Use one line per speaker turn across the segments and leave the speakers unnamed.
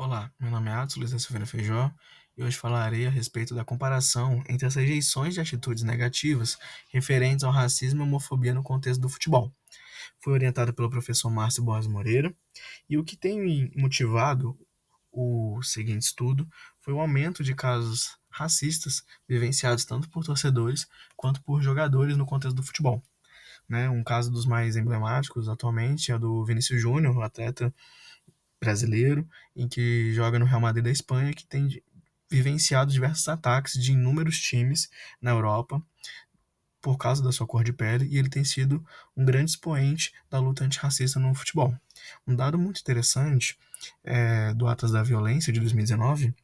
Olá, meu nome é Atos Luiz da Silveira Feijó e hoje falarei a respeito da comparação entre as rejeições de atitudes negativas referentes ao racismo e homofobia no contexto do futebol. Foi orientado pelo professor Márcio Borges Moreira e o que tem motivado o seguinte estudo foi o aumento de casos racistas vivenciados tanto por torcedores quanto por jogadores no contexto do futebol. Um caso dos mais emblemáticos atualmente é o do Vinícius Júnior, um atleta brasileiro, em que joga no Real Madrid da Espanha, que tem vivenciado diversos ataques de inúmeros times na Europa por causa da sua cor de pele, e ele tem sido um grande expoente da luta antirracista no futebol. Um dado muito interessante do Atlas da Violência de 2019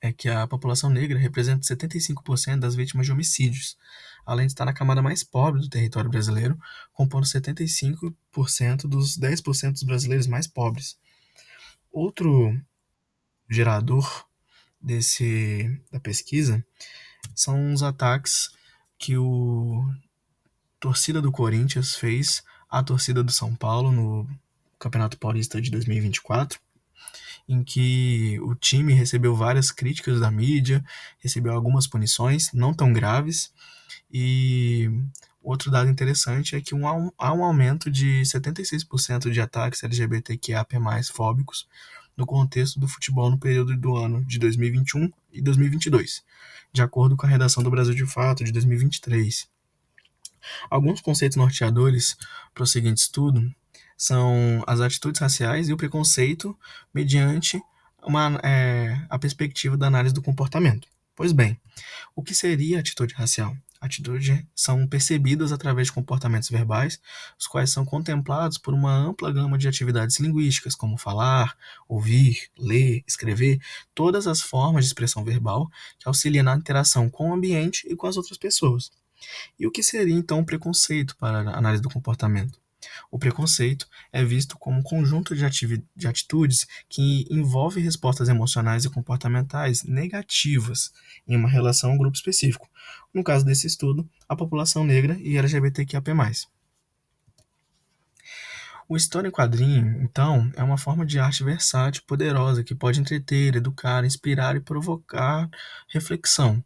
é que a população negra representa 75% das vítimas de homicídios, além de estar na camada mais pobre do território brasileiro, compondo 75% dos 10% dos brasileiros mais pobres. Outro gerador da pesquisa são os ataques que o torcida do Corinthians fez à torcida do São Paulo no Campeonato Paulista de 2024, em que o time recebeu várias críticas da mídia, recebeu algumas punições, não tão graves, e outro dado interessante é que há um aumento de 76% de ataques LGBTQIA+, fóbicos no contexto do futebol no período do ano de 2021 e 2022, de acordo com a redação do Brasil de Fato de 2023. Alguns conceitos norteadores para o seguinte estudo são as atitudes raciais e o preconceito mediante a perspectiva da análise do comportamento. Pois bem, o que seria atitude racial? Atitudes são percebidas através de comportamentos verbais, os quais são contemplados por uma ampla gama de atividades linguísticas, como falar, ouvir, ler, escrever, todas as formas de expressão verbal que auxiliam na interação com o ambiente e com as outras pessoas. E o que seria então o preconceito para a análise do comportamento? O preconceito é visto como um conjunto de atitudes que envolve respostas emocionais e comportamentais negativas em uma relação a um grupo específico. No caso desse estudo, a população negra e LGBTQIA+. O História em quadrinho, então, é uma forma de arte versátil e poderosa que pode entreter, educar, inspirar e provocar reflexão.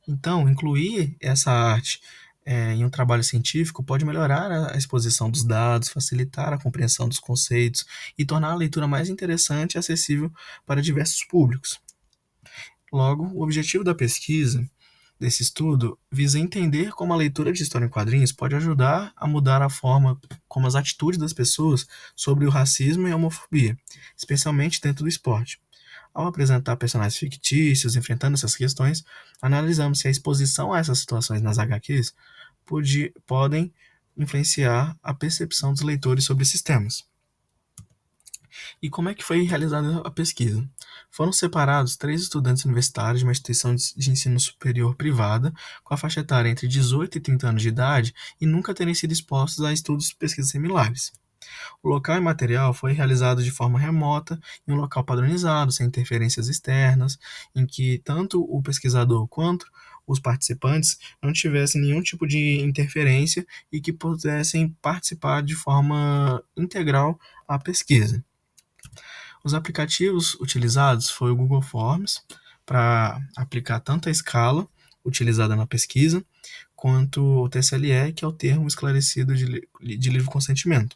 Então, incluir essa arte em um trabalho científico pode melhorar a exposição dos dados, facilitar a compreensão dos conceitos e tornar a leitura mais interessante e acessível para diversos públicos. Logo, o objetivo da pesquisa desse estudo visa entender como a leitura de história em quadrinhos pode ajudar a mudar a forma como as atitudes das pessoas sobre o racismo e a homofobia, especialmente dentro do esporte. Ao apresentar personagens fictícios enfrentando essas questões, analisamos se a exposição a essas situações nas HQs podem influenciar a percepção dos leitores sobre esses temas. E como é que foi realizada a pesquisa? Foram separados 3 estudantes universitários de uma instituição de ensino superior privada, com a faixa etária entre 18 e 30 anos de idade e nunca terem sido expostos a estudos de pesquisa similares. O local e material foi realizado de forma remota, em um local padronizado, sem interferências externas, em que tanto o pesquisador quanto os participantes não tivessem nenhum tipo de interferência e que pudessem participar de forma integral à pesquisa. Os aplicativos utilizados foi o Google Forms, para aplicar tanto a escala utilizada na pesquisa, quanto o TSLE, que é o termo esclarecido de livre consentimento.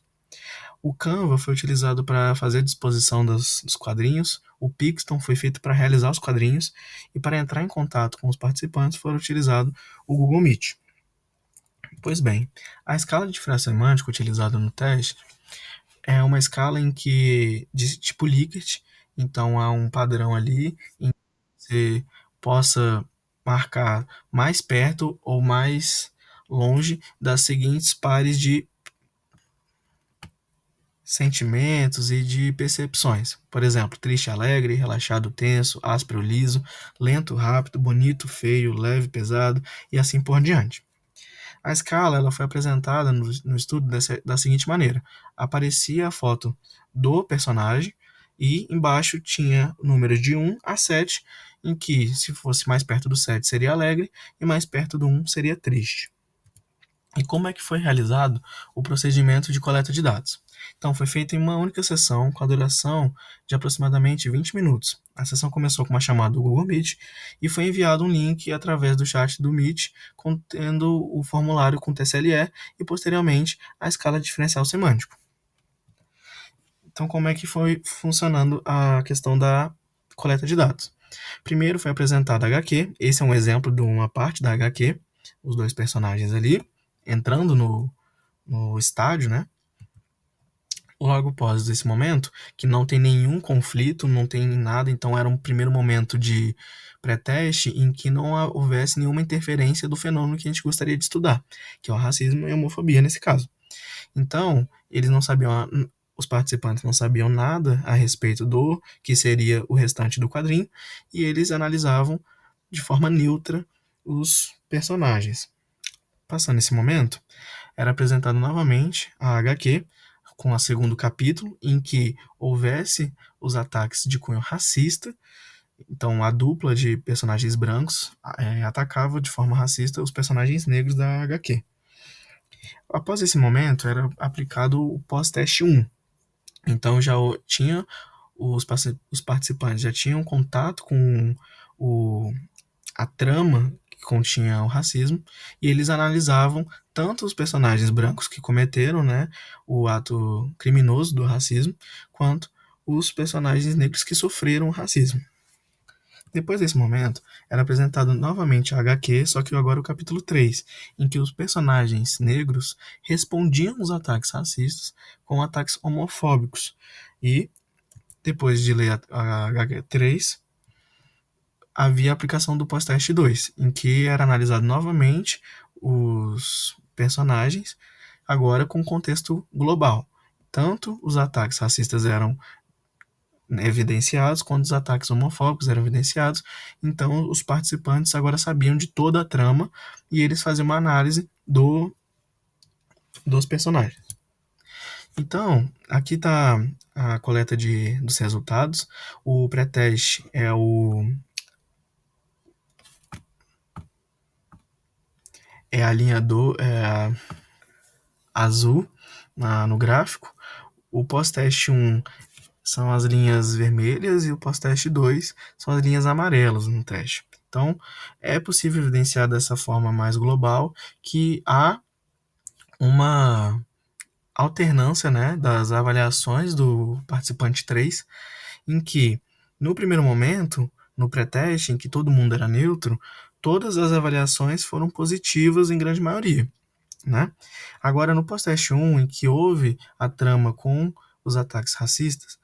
O Canva foi utilizado para fazer a disposição dos quadrinhos, o Pixton foi feito para realizar os quadrinhos, e para entrar em contato com os participantes foi utilizado o Google Meet. Pois bem, a escala de diferença semântica utilizada no teste é uma escala de tipo Likert, então há um padrão ali em que você possa marcar mais perto ou mais longe das seguintes pares de sentimentos e de percepções. Por exemplo, triste, alegre, relaxado, tenso, áspero, liso, lento, rápido, bonito, feio, leve, pesado e assim por diante. A escala ela foi apresentada no estudo da seguinte maneira: aparecia a foto do personagem e embaixo tinha números de 1 a 7, em que se fosse mais perto do 7 seria alegre e mais perto do 1 seria triste. E como é que foi realizado o procedimento de coleta de dados? Então, foi feito em uma única sessão, com a duração de aproximadamente 20 minutos. A sessão começou com uma chamada do Google Meet e foi enviado um link através do chat do Meet, contendo o formulário com TSLE e, posteriormente, a escala diferencial semântico. Então, como é que foi funcionando a questão da coleta de dados? Primeiro foi apresentado a HQ, esse é um exemplo de uma parte da HQ, os dois personagens ali, entrando no estádio, né? Logo após esse momento, que não tem nenhum conflito, não tem nada, então era um primeiro momento de pré-teste em que não houvesse nenhuma interferência do fenômeno que a gente gostaria de estudar, que é o racismo e a homofobia nesse caso. Então, eles não sabiam, os participantes não sabiam nada a respeito do que seria o restante do quadrinho, e eles analisavam de forma neutra os personagens. Passando esse momento, era apresentado novamente a HQ com o segundo capítulo, em que houvesse os ataques de cunho racista. Então, a dupla de personagens brancos atacava de forma racista os personagens negros da HQ. Após esse momento, era aplicado o pós-teste 1. Então, já tinha os participantes já tinham contato com a trama que continha o racismo, e eles analisavam tanto os personagens brancos que cometeram, né, o ato criminoso do racismo, quanto os personagens negros que sofreram o racismo. Depois desse momento, era apresentado novamente a HQ, só que agora o capítulo 3, em que os personagens negros respondiam aos ataques racistas com ataques homofóbicos. E, depois de ler a HQ 3, havia a aplicação do pós-teste 2, em que era analisado novamente os personagens, agora com contexto global. Tanto os ataques racistas eram evidenciados, quanto os ataques homofóbicos eram evidenciados. Então, os participantes agora sabiam de toda a trama e eles faziam uma análise dos personagens. Então, aqui está a coleta dos resultados. O pré-teste é a linha azul no gráfico. O pós-teste 1 são as linhas vermelhas e o pós-teste 2 são as linhas amarelas no teste. Então, é possível evidenciar dessa forma mais global que há uma alternância, né, das avaliações do participante 3, em que, no primeiro momento, no pré-teste, em que todo mundo era neutro, todas as avaliações foram positivas em grande maioria. Né? Agora, no pós-teste 1, em que houve a trama com os ataques racistas,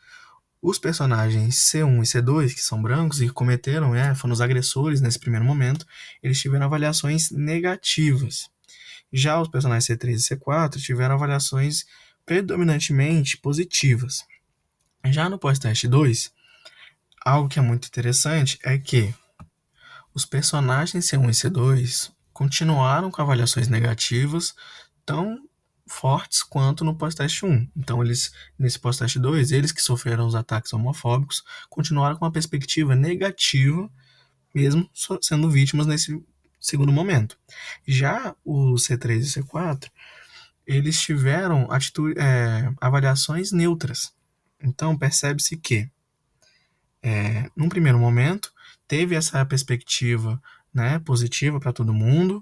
os personagens C1 e C2, que são brancos e que cometeram, foram os agressores nesse primeiro momento, eles tiveram avaliações negativas. Já os personagens C3 e C4 tiveram avaliações predominantemente positivas. Já no pós-teste 2, algo que é muito interessante é que os personagens C1 e C2 continuaram com avaliações negativas tão fortes quanto no pós-teste 1. Então, nesse pós-teste 2, eles que sofreram os ataques homofóbicos continuaram com uma perspectiva negativa, mesmo sendo vítimas nesse segundo momento. Já o C3 e C4, eles tiveram avaliações neutras. Então, percebe-se que, num primeiro momento, teve essa perspectiva, né, positiva para todo mundo.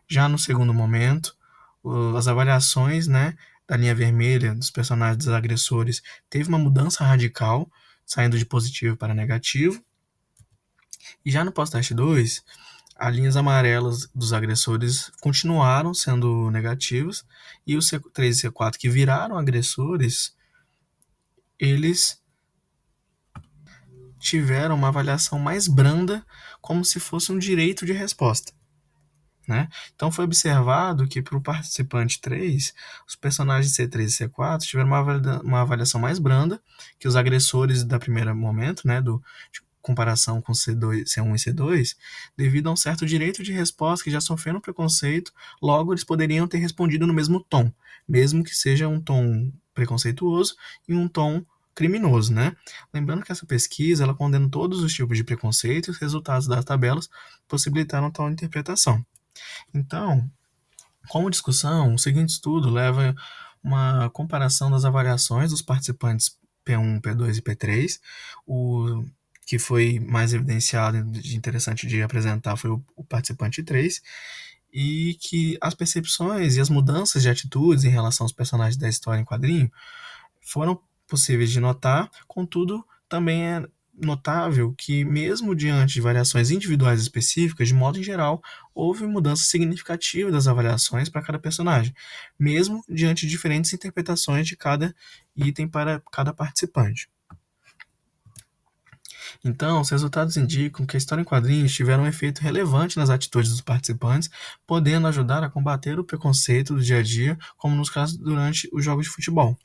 Já no segundo momento, as avaliações, né, da linha vermelha dos personagens dos agressores teve uma mudança radical, saindo de positivo para negativo. E já no pós-teste 2, as linhas amarelas dos agressores continuaram sendo negativas, e os C3 e C4 que viraram agressores, eles tiveram uma avaliação mais branda, como se fosse um direito de resposta. Né? Então foi observado que para o participante 3, os personagens C3 e C4 tiveram uma avaliação mais branda que os agressores da primeiro momento, né, de comparação com C1 e C2, devido a um certo direito de resposta que já sofreram preconceito, logo eles poderiam ter respondido no mesmo tom, mesmo que seja um tom preconceituoso e um tom criminoso, né? Lembrando que essa pesquisa ela condena todos os tipos de preconceito e os resultados das tabelas possibilitaram tal interpretação. Então, Como discussão, o seguinte estudo leva uma comparação das avaliações dos participantes P1, P2 e P3. O que foi mais evidenciado de interessante de apresentar foi o participante 3, e que as percepções e as mudanças de atitudes em relação aos personagens da história em quadrinho foram possíveis de notar, contudo, também é notável que, mesmo diante de variações individuais específicas, de modo em geral, houve mudança significativa das avaliações para cada personagem, mesmo diante de diferentes interpretações de cada item para cada participante. Então, os resultados indicam que a história em quadrinhos tiveram um efeito relevante nas atitudes dos participantes, podendo ajudar a combater o preconceito do dia a dia, como nos casos durante os jogos de futebol.